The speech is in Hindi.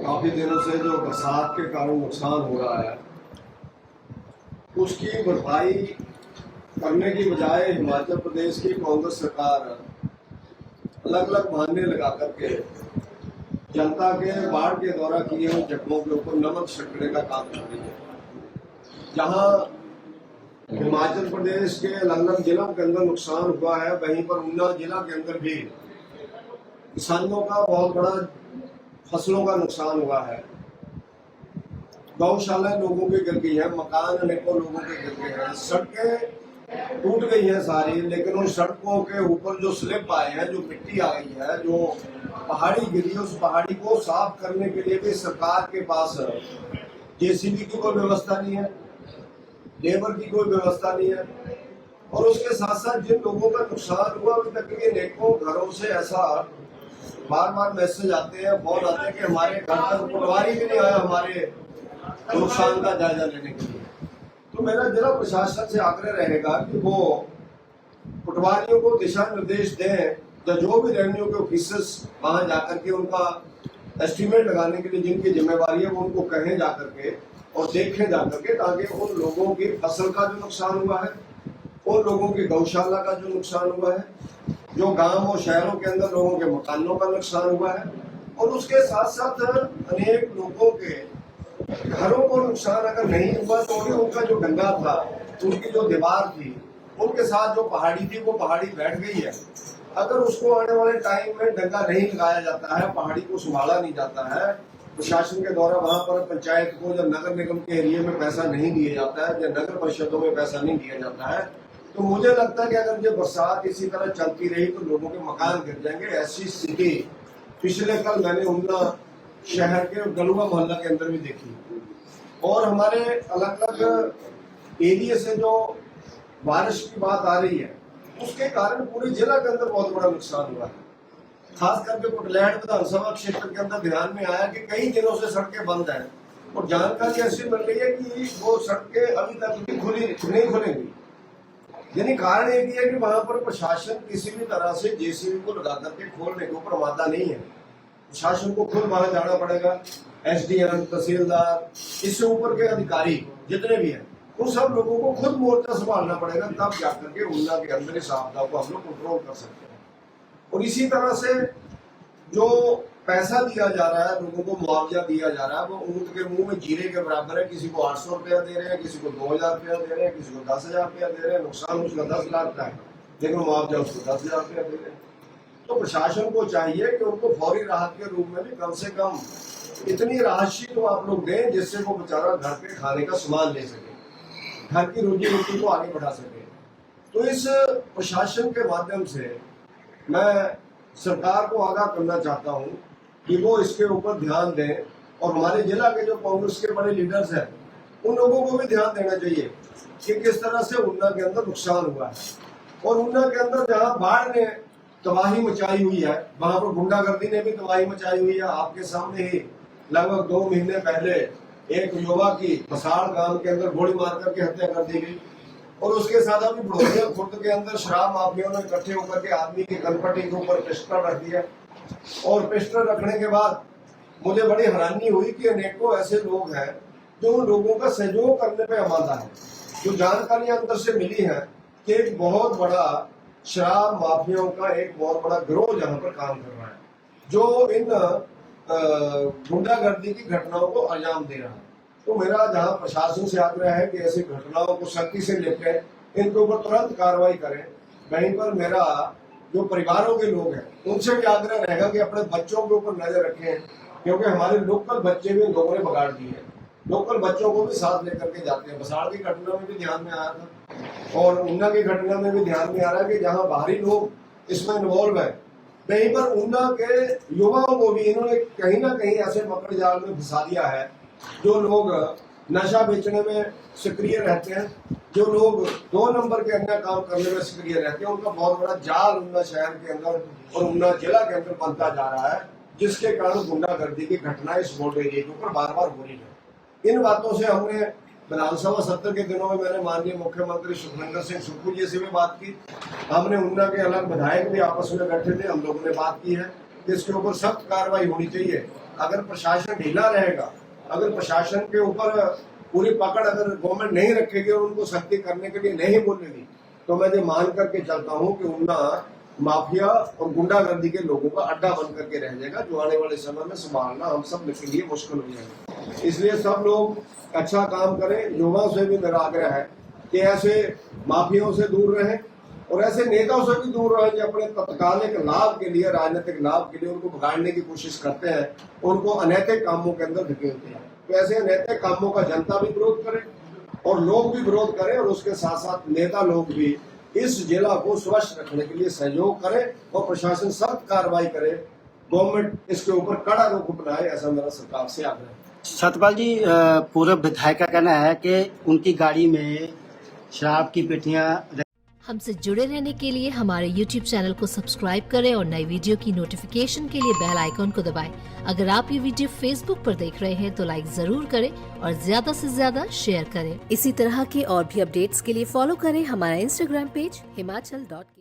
काफी दिनों से जो बरसात के कारण नुकसान हो रहा है उसकी भरपाई करने की बजाय हिमाचल प्रदेश की कांग्रेस सरकार अलग अलग बहाने लगा करके जनता के बाढ़ के द्वारा किए हुए जख्मों के ऊपर नमक छिड़कने का काम कर रही है। जहां हिमाचल प्रदेश के अलग अलग जिलों के अंदर नुकसान हुआ है, वहीं पर ऊना जिला के अंदर भी किसानों का बहुत बड़ा फसलों का नुकसान हुआ है। गौशाला लोगों की गिर गई है, मकान अनेकों लोगों के गिर गए हैं, सड़कें टूट गई हैं सारी। लेकिन उन सड़कों के ऊपर जो स्लिप आए हैं, जो मिट्टी आ गई है, जो पहाड़ी गिरी है, उस पहाड़ी को साफ करने के लिए भी सरकार के पास जेसीबी की कोई व्यवस्था नहीं है, लेबर की कोई व्यवस्था नहीं है। और उसके साथ साथ जिन लोगों का नुकसान हुआ, अभी तक के अनेकों घरों से ऐसा बार बार मैसेज आते हैं, फोन आते हैं कि हमारे घर तक पटवारी भी नहीं आया हमारे नुकसान का जायजा लेने के लिए। तो मेरा जिला प्रशासन से आग्रह रहेगा कि वो पटवारियों को दिशा निर्देश दें, या जो भी रेवेन्यू के ऑफिसर्स वहां जाकर के उनका एस्टिमेट लगाने के लिए जिनकी जिम्मेवारी है वो उनको कहें जाकर के और देखें जाकर के, ताकि उन लोगों की फसल का जो नुकसान हुआ है, उन लोगों की गौशाला का जो नुकसान हुआ है, जो गांव और शहरों के अंदर लोगों के मकानों का नुकसान हुआ है, और उसके साथ साथ अनेक लोगों के घरों को नुकसान अगर नहीं हुआ तो भी उनका जो डंगा था, उनकी जो दीवार थी, उनके साथ जो पहाड़ी थी वो पहाड़ी बैठ गई है। अगर उसको आने वाले टाइम में डंगा नहीं लगाया जाता है, पहाड़ी को संभाला नहीं जाता है प्रशासन के द्वारा, वहां पर पंचायत को या नगर निगम के एरिया में पैसा नहीं दिया जाता है, या नगर परिषदों में पैसा नहीं दिया जाता है, तो मुझे लगता है कि अगर ये बरसात इसी तरह चलती रही तो लोगों के मकान गिर जाएंगे। ऐसी स्थिति पिछले कल मैंने ऊना शहर के गलुआ मोहल्ला के अंदर भी देखी। और हमारे अलग अलग एरिया से जो बारिश की बात आ रही है, उसके कारण पूरे जिला के अंदर बहुत बड़ा नुकसान हुआ है। खास करके कुटलैहड़ विधानसभा क्षेत्र के अंदर ध्यान में आया कि कई दिनों से सड़कें बंद हैं, और जानकारी ऐसी मिल रही है कि वो सड़कें अभी तक नहीं खुलेंगी। यानी कारण एक ही है कि वहां पर प्रशासन किसी भी तरह से जेसीबी को लगा करके खोलने के ऊपर मादा नहीं है। प्रशासन को खुद वहां जाना पड़ेगा, एसडीएम, तहसीलदार, इससे ऊपर के अधिकारी जितने भी हैं, उन सब लोगों को खुद मोर्चा संभालना पड़ेगा, तब जाकर के ऊना के अंदर इस आपदा को हम लोग कंट्रोल कर सकते हैं। और इसी तरह से जो पैसा दिया जा रहा है, लोगों को मुआवजा दिया जा रहा है, वो ऊंट के मुंह में जीरे के बराबर है। किसी को 800 रुपया दे रहे हैं, किसी को 2000 रुपया दे रहे हैं, किसी को 10,000 रुपया दे रहे हैं। नुकसान उसका 10 लाख का है, लेकिन मुआवजा उसको 10,000 रुपया दे रहे हैं। तो प्रशासन को चाहिए कि उनको फौरी राहत के रूप में भी कम से कम इतनी राशि तो आप लोग दें जिससे वो बेचारा घर पे खाने का सामान ले सके, घर की रोजी रोटी को आगे बढ़ा सके। तो इस प्रशासन के माध्यम से मैं सरकार को आगाह करना चाहता हूं कि वो इसके ऊपर ध्यान दें, और हमारे जिला के जो कांग्रेस के बड़े लीडर्स हैं उन लोगों को भी ध्यान देना चाहिए कि किस तरह से ऊना के अंदर नुकसान हुआ है। और ऊना के अंदर जहां बाढ़ ने तबाही मचाई हुई है, वहां पर गुंडागर्दी ने भी तबाही मचाई हुई है। आपके सामने ही लगभग 2 महीने पहले एक युवा की बसाड़ गांव के अंदर गोली मार करके हत्या कर दी गई, और उसके साथ अभी बड़ौदिया खुर्द के अंदर शराब माफियाओं ने इकट्ठे होकर के आदमी की कनपटी के ऊपर पिस्टल रख दिया। और पिस्टल रखने के बाद मुझे बड़ी हैरानी हुई कि अनेकों ऐसे लोग हैं जो उन लोगों का सहयोग करने पे आमादा है। जो जानकारियां अंदर से मिली है कि एक बहुत बड़ा शराब माफियाओं का एक बहुत बड़ा गिरोह जहां पर काम कर रहा है, जो इन गुंडागर्दी की घटनाओं को अंजाम दे रहा है। तो मेरा जहां प्रशासन से आग्रह है कि ऐसी घटनाओं को सख्ती से निपटें, इनके ऊपर तुरंत कार्रवाई करें। वहीं पर मेरा जो परिवारों के लोग हैं उनसे भी आग्रह रहेगा कि अपने बच्चों के ऊपर नजर रखें, क्योंकि हमारे लोकल बच्चे भी लोगों ने बिगाड़ दिए हैं। लोकल बच्चों को भी साथ लेकर के जाते हैं। बसाड़ की घटना में भी ध्यान में आया था, और ऊना की घटना में भी ध्यान में आ रहा है कि जहाँ बाहरी लोग इसमें इन्वॉल्व है, वहीं पर ऊना के युवाओं को भी इन्होंने कहीं ना कहीं ऐसे मकड़ जाल में फंसा दिया है। जो लोग नशा बेचने में सक्रिय रहते हैं, जो लोग 2 नंबर के अन्य काम करने में सक्रिय रहते हैं, उनका बहुत बड़ा जाल ऊना शहर के अंदर और ऊना जिला के अंदर बनता जा रहा है, जिसके कारण गुंडागर्दी की घटनाएं इस बोर्ड एरिया के ऊपर बार बार हो रही है। इन बातों से हमने विधानसभा सत्र के दिनों में मैंने माननीय मुख्यमंत्री सुखविंदर सिंह सुक्खू जी से भी बात की। हमने ऊना के अलग विधायक भी आपस में बैठे थे, हम लोगों ने बात की है कि इसके ऊपर सख्त कार्रवाई होनी चाहिए। अगर प्रशासन ढीला रहेगा, अगर प्रशासन के ऊपर पूरी पकड़ अगर गवर्नमेंट नहीं रखेगी और उनको सख्ती करने के लिए नहीं बोलेगी, तो मैं ये मान करके चलता हूँ कि ऊना माफिया और गुंडागर्दी के लोगों का अड्डा बन करके रह जाएगा, जो आने वाले समय में संभालना हम सब के लिए मुश्किल हो जाएगा। इसलिए सब लोग अच्छा काम करें। युवाओं से भी मेरा आग्रह है कि ऐसे माफियाओं से दूर रहें और ऐसे नेताओं से भी दूर रहें जो अपने तत्कालिक लाभ के लिए, राजनीतिक लाभ के लिए उनको बिगाड़ने की कोशिश करते हैं, उनको अनैतिक कामों के अंदर धकेलते हैं। तो ऐसे अनैतिक कामों का जनता भी विरोध करे और लोग भी विरोध करें, और उसके साथ साथ नेता लोग भी इस जिला को स्वच्छ रखने के लिए सहयोग करें और प्रशासन सख्त कार्रवाई करे, गवर्नमेंट इसके ऊपर कड़ा रुख अपनाए, ऐसा मेरा सरकार से आग्रह है। सतपाल जी, पूर्व विधायक का कहना है कि उनकी गाड़ी में शराब की पेटियां। हमसे जुड़े रहने के लिए हमारे YouTube चैनल को सब्सक्राइब करें और नई वीडियो की नोटिफिकेशन के लिए बेल आइकॉन को दबाएं। अगर आप ये वीडियो Facebook पर देख रहे हैं तो लाइक जरूर करें और ज्यादा से ज्यादा शेयर करें। इसी तरह के और भी अपडेट्स के लिए फॉलो करें हमारा Instagram पेज himachal.ke।